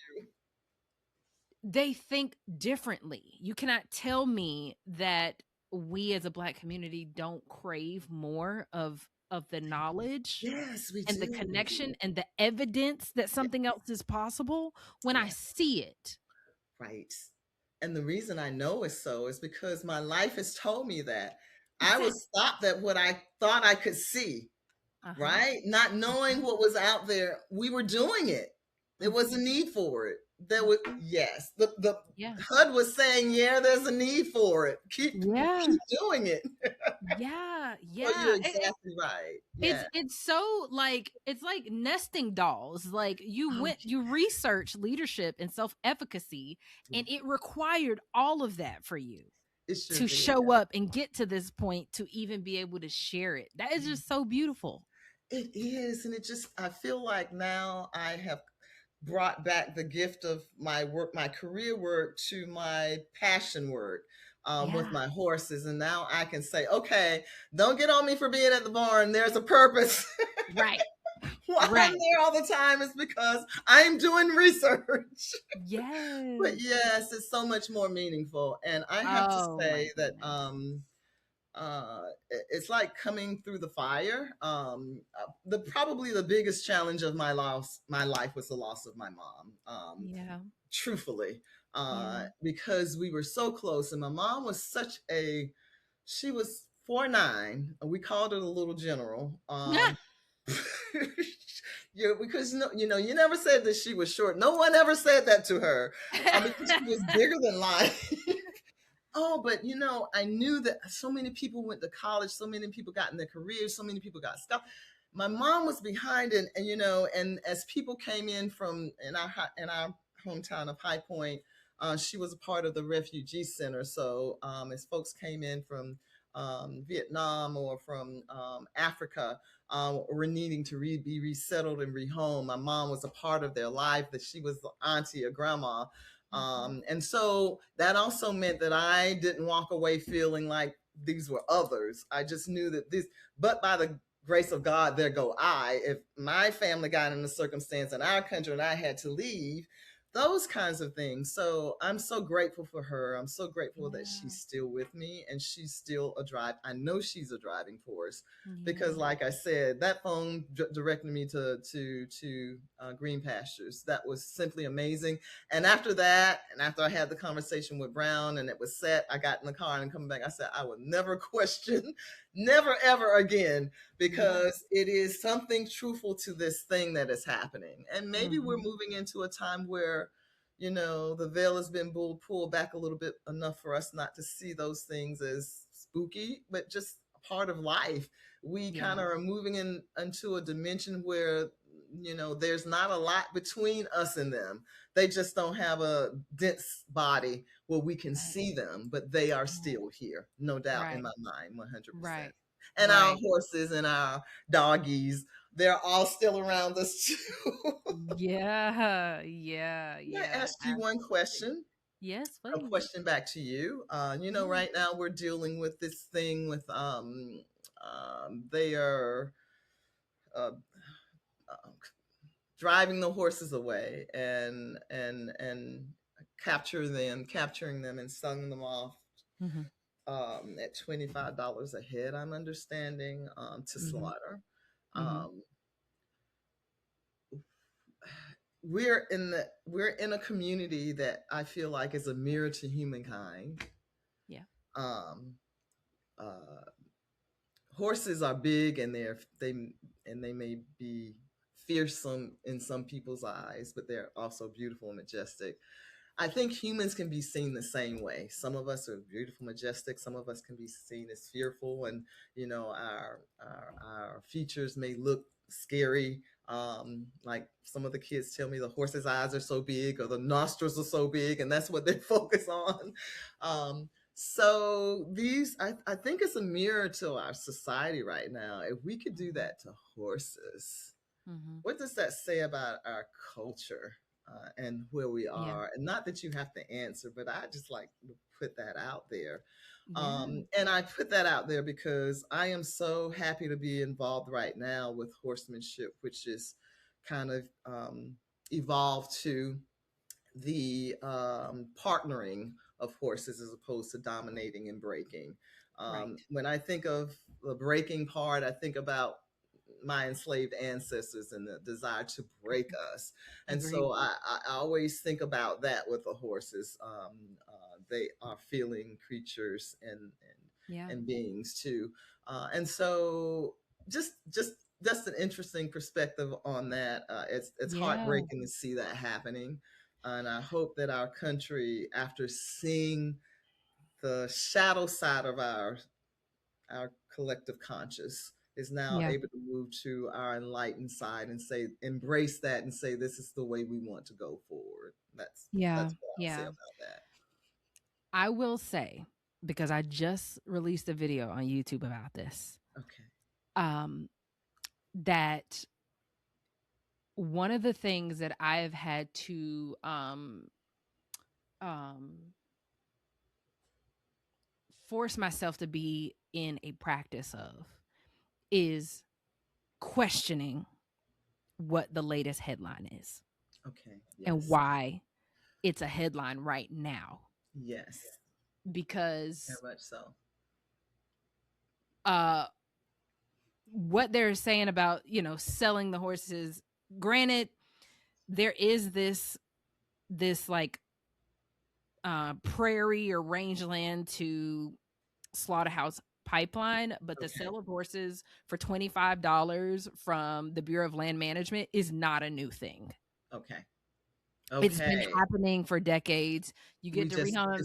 they think differently. You cannot tell me that we as a Black community don't crave more of the knowledge yes, we and the do. connection and the evidence that Yeah, something else is possible when I yeah, see it. right. And the reason I know it's so is because my life has told me that I Exactly. was stopped at what I thought I could see, Uh-huh. right? Not knowing Mhm. what was out there. We were doing it. There was a Mhm. need for it. There was, Mhm. yes. The Yeah. HUD was saying, yeah, there's a need for it. Yeah. Keep doing it. Yeah. So you're Yeah. exactly right. It's Yeah. it's so like it's like nesting dolls. Like Oh, you research leadership and self-efficacy, yeah. and it required all of that for you It sure to did. show up and get to this point to even be able to share it. That is just so beautiful. It is. And I feel like now I have brought back the gift of my work, my career work, to my passion work with Yeah. my horses. And now I can say, okay, don't get on me for being at the barn. There's a purpose. Right. Why I'm Right. there all the time is because I'm doing research. But Yes. yes, it's so much more meaningful. And I have to Oh my say that goodness. it's like coming through the fire. The probably the biggest challenge of my life was the loss of my mom. Yeah. Truthfully, Yeah. because we were so close, and my mom was she was 4'9". We called her the little general. Yeah, because you never said that she was short. No one ever said that to her, because she was bigger than life. Oh, but I knew that so many people went to college, so many people got in their careers, so many people got stuck. My mom was behind it, and as people came in from in our hometown of High Point, she was a part of the refugee center. So as folks came in from Vietnam or from Africa, were needing to be resettled and rehomed, my mom was a part of their life, that she was the auntie or grandma. And so that also meant that I didn't walk away feeling like these were others. I just knew that this, but by the grace of God, there go I. If my family got in a circumstance in our country and I had to leave, those kinds of things. So I'm so grateful for her. I'm so grateful that she's still with me and she's still a drive. I know she's a driving force because, like I said, that phone directed me to Green Pastures. That was simply amazing. And after that, and after I had the conversation with Brown and it was set, I got in the car and coming back, I said, I will never question, never ever again, because it is something truthful to this thing that is happening. And maybe we're moving into a time where, you know, the veil has been pulled back a little bit enough for us not to see those things as spooky, but just a part of life. We kind of are moving into a dimension where, you know, there's not a lot between us and them. They just don't have a dense body where we can see them, but they are still here, no doubt in my mind, 100%. And our horses and our doggies, they're all still around us too. Yeah. Can I ask you one question? Yes, A please. question back to you. You know, right now we're dealing with this thing with they are uh, driving the horses away and capturing them and selling them off at $25 a head. I'm understanding to slaughter. We're in a community that I feel like is a mirror to humankind. Yeah. Horses are big and they may be fearsome in some people's eyes, but they're also beautiful and majestic. I think humans can be seen the same way. Some of us are beautiful, majestic. Some of us can be seen as fearful, and you know, our features may look scary. Like some of the kids tell me the horse's eyes are so big, or the nostrils are so big, and that's what they focus on. So I think it's a mirror to our society right now. If we could do that to horses, what does that say about our culture and where we are? And not that you have to answer, but I just like to put that out there. And I put that out there because I am so happy to be involved right now with horsemanship, which is kind of evolved to the partnering of horses as opposed to dominating and breaking. When I think of the breaking part, I think about my enslaved ancestors and the desire to break us. And so I always think about that with the horses. They are feeling creatures and beings too. And so just that's an interesting perspective on that. It's heartbreaking to see that happening. And I hope that our country, after seeing the shadow side of our collective conscious, is now able to move to our enlightened side and say, embrace that and say, this is the way we want to go forward. That's what I'll say about that. I will say, because I just released a video on YouTube about this. Okay. That one of the things that I've had to force myself to be in a practice of is questioning what the latest headline is. Okay. Yes. And why it's a headline right now. Yes. Because very much so. What they're saying about, you know, selling the horses, granted, there is this like prairie or rangeland to slaughterhouse pipeline, but the sale of horses for $25 from the Bureau of Land Management is not a new thing. Okay. It's been happening for decades. You get to rehome.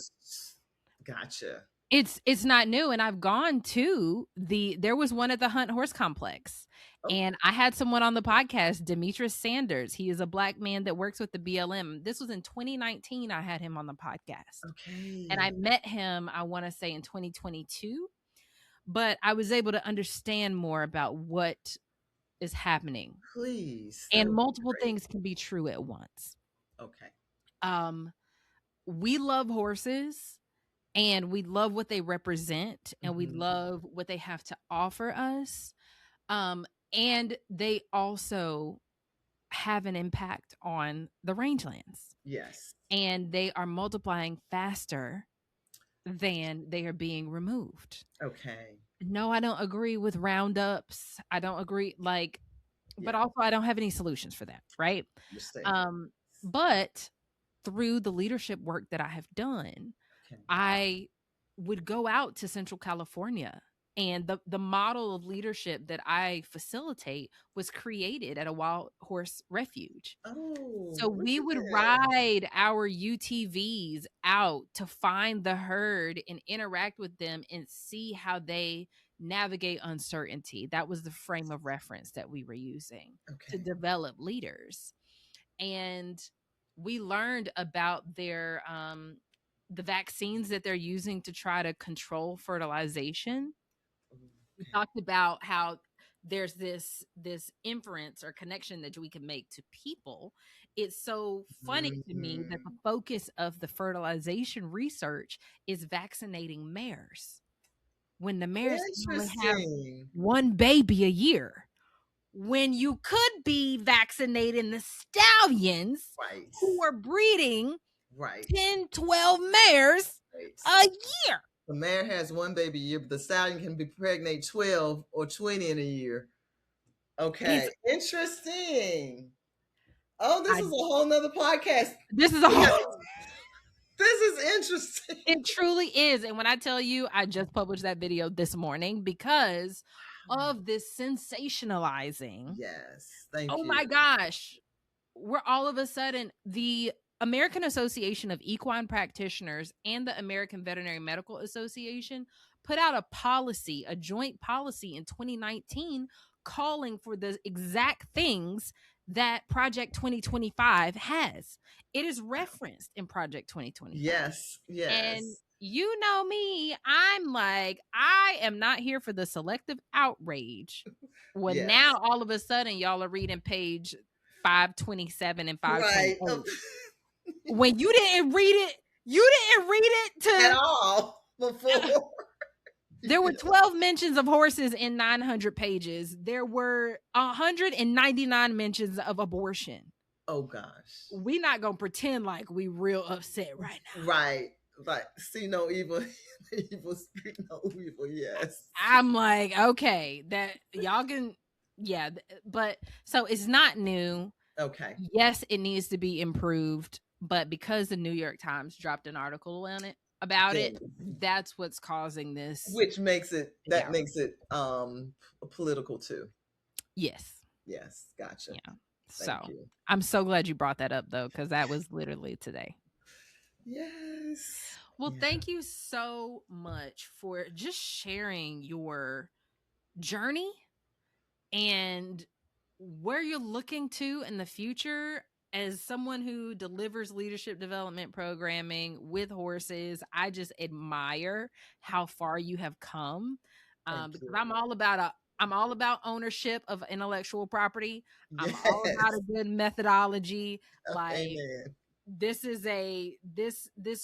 Gotcha. It's not new, and I've gone to there was one at the Hunt Horse Complex, Oh, and I had someone on the podcast, Demetrius Sanders. He is a Black man that works with the BLM. This was in 2019. I had him on the podcast, and I okay. met him, I want to say, in 2022, but I was able to understand more about what is happening, Please, that and would be multiple great. things can be true at once. Okay. Um, we love horses, and we love what they represent, and we Mhm. love what they have to offer us. And they also have an impact on the rangelands, Yes. and they are multiplying faster than they are being removed. Okay. No, I don't agree with roundups. I don't agree, but Yeah. also I don't have any solutions for that, right? Understand. Um, but through the leadership work that I have done, Okay. I would go out to Central California, and the model of leadership that I facilitate was created at a wild horse refuge. Oh, So look we at would that. ride our UTVs out to find the herd and interact with them and see how they navigate uncertainty. That was the frame of reference that we were using to Okay. develop leaders. And we learned about the vaccines that they're using to try to control fertilization. We Okay. talked about how there's this inference or connection that we can make to people. It's so funny to me that the Mhm. focus of the fertilization research is vaccinating mares, when the mares can only have Interesting. one baby a year, when you could be vaccinating the stallions Right. who are breeding Right. 10, 12 mares Right. a year. The mare has one baby a year, but the stallion can be pregnant 12 or 20 in a year. Okay. It's Interesting. Oh, this I is a whole nother podcast. this is a We whole got this is interesting. It truly is. And when I tell you, I just published that video this morning because of this sensationalizing. Yes. Thank Oh you. my gosh. We're all of a sudden, the American Association of Equine Practitioners and the American Veterinary Medical Association put out a policy, a joint policy in 2019, calling for the exact things that Project 2025 has. It is referenced in Project 2025. Yes. And Yes. you know me, I'm like, I am not here for the selective outrage. When Yes. now all of a sudden y'all are reading page 527 and Right. 528. When you didn't read it, At to all before. there were 12 mentions of horses in 900 pages. There were 199 mentions of abortion. Oh gosh. We not gonna pretend like we real upset right now. Right. Like see no evil, evil speak no evil. Yes. I'm like, okay, that y'all can, yeah, but so it's not new. Okay. Yes, it needs to be improved, but because the New York Times dropped an article on it about it, Then, that's what's causing this which makes it big that outrage. makes it political too. Yes. Yes. Gotcha. Yeah. Thank So you. I'm so glad you brought that up though, because that was literally today. Yes. Well, Yeah. thank you so much for just sharing your journey and where you're looking to in the future. As someone who delivers leadership development programming with horses, I just admire how far you have come. Thank Because you. I'm all about ownership of intellectual property. I'm all about Yes. a good methodology. Like Amen. this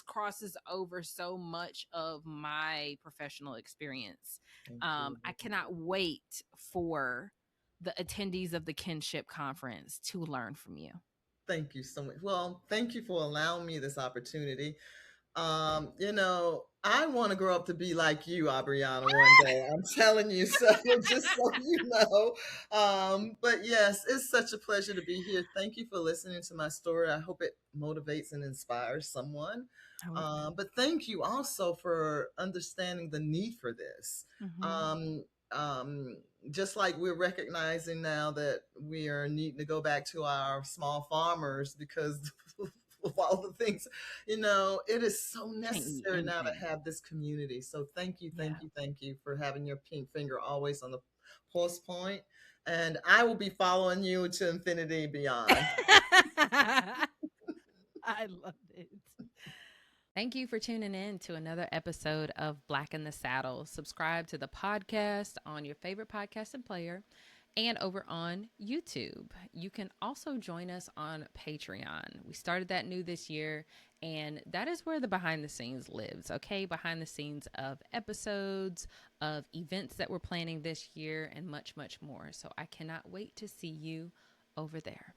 crosses over so much of my professional experience. Thank you. I cannot wait for the attendees of the Kinship Conference to learn from you. Thank you so much. Well, thank you for allowing me this opportunity. I want to grow up to be like you, Aubriana, one day. I'm telling you, so just so you know. But yes, it's such a pleasure to be here. Thank you for listening to my story. I hope it motivates and inspires someone. But thank you also for understanding the need for this. Mm-hmm. Just like we're recognizing now that we are needing to go back to our small farmers because of all the things, it is so Can't eat necessary now to anything. have this community. So thank you, Yeah. thank you, thank you for having your pink finger always on the pulse point. And I will be following you to infinity and beyond. I love it. Thank you for tuning in to another episode of Black in the Saddle. Subscribe to the podcast on your favorite podcasting player and over on YouTube. You can also join us on Patreon. We started that new this year, and that is where the behind the scenes lives, okay? Behind the scenes of episodes, of events that we're planning this year, and much, much more. So I cannot wait to see you over there.